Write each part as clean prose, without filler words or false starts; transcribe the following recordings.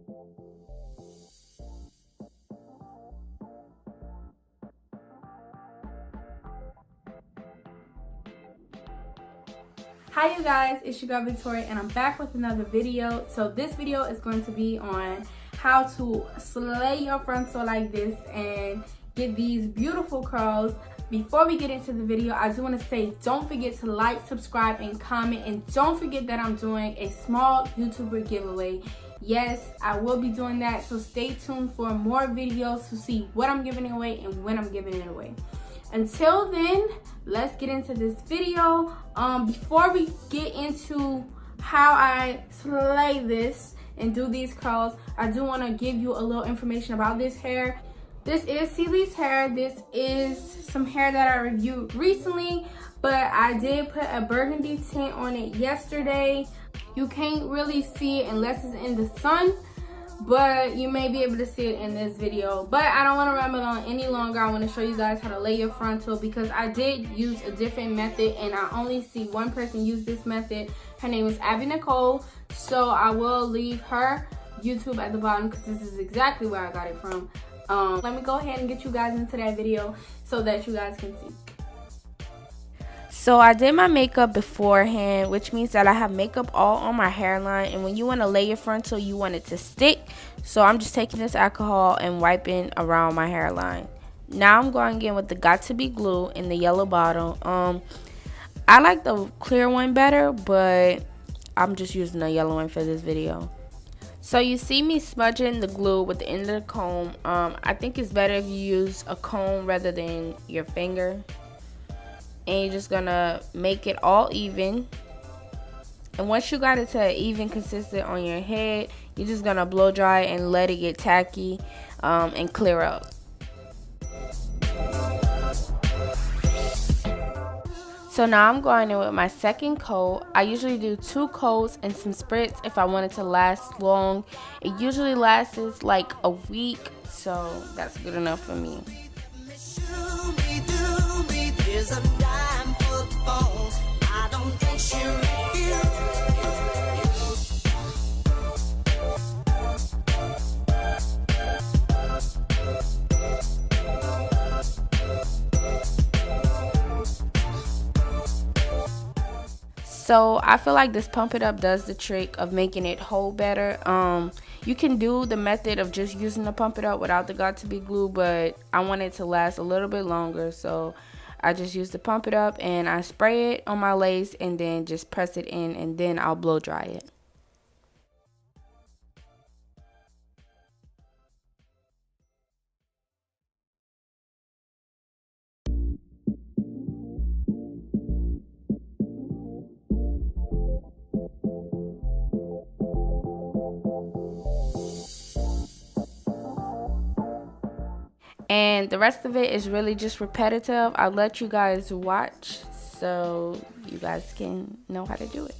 Hi you guys, it's your girl Victoria and I'm back with another video. So this video is going to be on how to slay your frontal like this and get these beautiful curls. Before we get into the video, I do want to say don't forget to like, subscribe, and comment, and don't forget that I'm doing a small YouTuber giveaway. Yes, I will be doing that, so stay tuned for more videos to see what I'm giving away and when I'm giving it away. Until then, let's get into this video. Before we get into how I slay this and do these curls, I do want to give you a little information about this hair. This is Celie's hair. This is some hair that I reviewed recently, but I did put a burgundy tint on it yesterday. You can't really see it unless it's in the sun, but you may be able to see it in this video. But I don't want to ramble on any longer. I want to show you guys how to lay your frontal because I did use a different method and I only see one person use this method. Her name is Abby Nicole, so I will leave her YouTube at the bottom because this is exactly where I got it from. Let me go ahead and get you guys into that video so that you guys can see. So I did my makeup beforehand, which means that I have makeup all on my hairline, and when you want to lay your frontal, you want it to stick. So I'm just taking this alcohol and wiping around my hairline. Now I'm going in with the Got To Be glue in the yellow bottle. I like the clear one better, but I'm just using the yellow one for this video. So you see me smudging the glue with the end of the comb. I think it's better if you use a comb rather than your finger. And you're just gonna make it all even. And once you got it to even consistent on your head, you're just gonna blow dry and let it get tacky and clear up. So now I'm going in with my second coat. I usually do 2 coats and some spritz if I want it to last long. It usually lasts like a week, so that's good enough for me. So I feel like this Pump It Up does the trick of making it hold better. You can do the method of just using the Pump It Up without the Got To Be glue, but I want it to last a little bit longer, so I just use the Pump It Up and I spray it on my lace and then just press it in and then I'll blow dry it. And the rest of it is really just repetitive. I'll let you guys watch so you guys can know how to do it.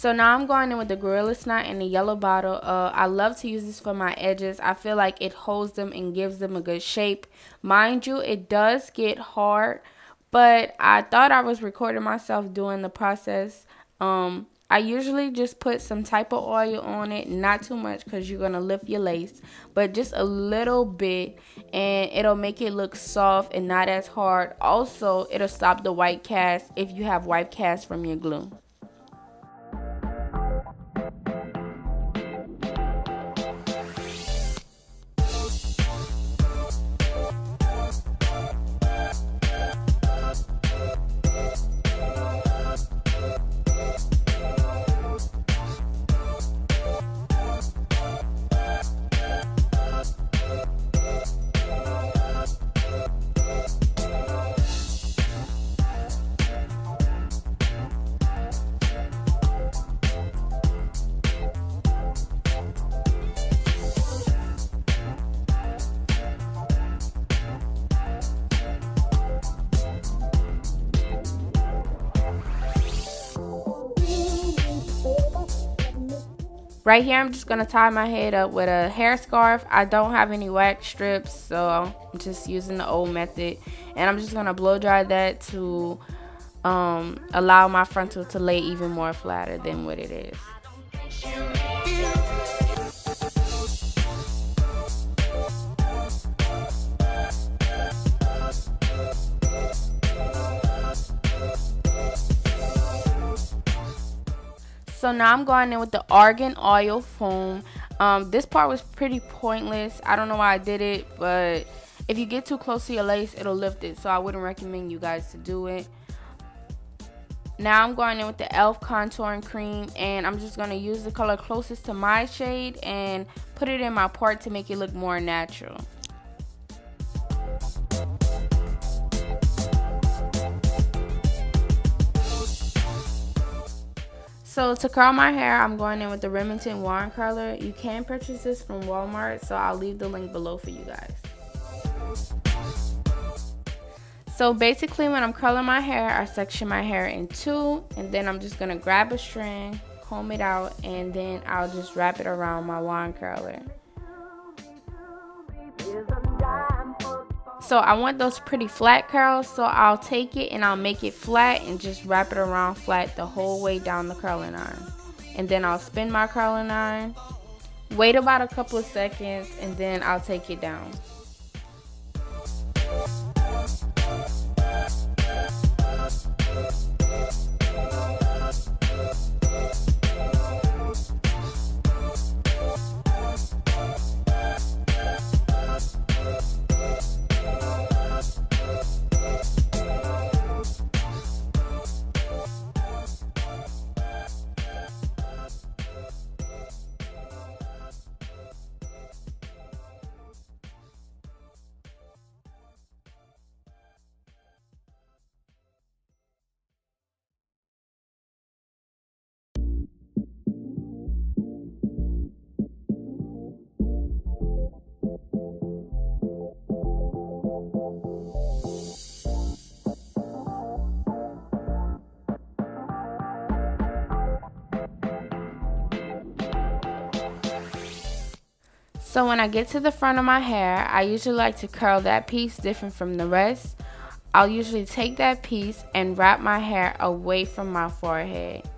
So now I'm going in with the Gorilla Snot in the yellow bottle. I love to use this for my edges. I feel like it holds them and gives them a good shape. Mind you, it does get hard, but I thought I was recording myself doing the process. I usually just put some type of oil on it, not too much because you're going to lift your lace, but just a little bit, and it'll make it look soft and not as hard. Also, it'll stop the white cast if you have white cast from your glue. Right here, I'm just going to tie my head up with a hair scarf. I don't have any wax strips, so I'm just using the old method. And I'm just going to blow dry that to allow my frontal to lay even more flatter than what it is. So now I'm going in with the argan oil foam. This part was pretty pointless. I don't know why I did it, but if you get too close to your lace, it'll lift it. So I wouldn't recommend you guys to do it. Now I'm going in with the e.l.f. contouring cream, and I'm just going to use the color closest to my shade and put it in my part to make it look more natural. So to curl my hair, I'm going in with the Remington Wand Curler. You can purchase this from Walmart, so I'll leave the link below for you guys. So basically when I'm curling my hair, I section my hair in two, and then I'm just going to grab a strand, comb it out, and then I'll just wrap it around my wand curler. So I want those pretty flat curls, so I'll take it and I'll make it flat and just wrap it around flat the whole way down the curling iron. And then I'll spin my curling iron, wait about a couple of seconds, and then I'll take it down. So when I get to the front of my hair, I usually like to curl that piece different from the rest. I'll usually take that piece and wrap my hair away from my forehead.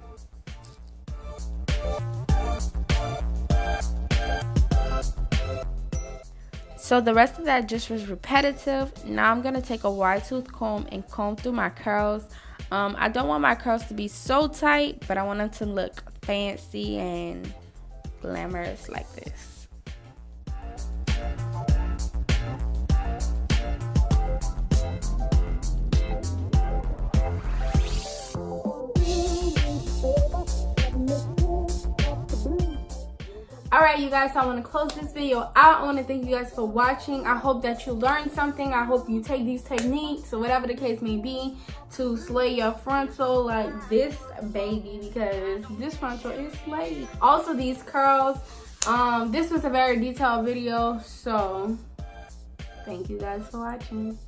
So the rest of that just was repetitive. Now I'm going to take a wide tooth comb and comb through my curls. I don't want my curls to be so tight, but I want them to look fancy and glamorous like this. Alright you guys, so I want to close this video out. I want to thank you guys for watching. I hope that you learned something. I hope you take these techniques or whatever the case may be to slay your frontal like this baby, because this frontal is slayed. Also these curls, this was a very detailed video, so thank you guys for watching.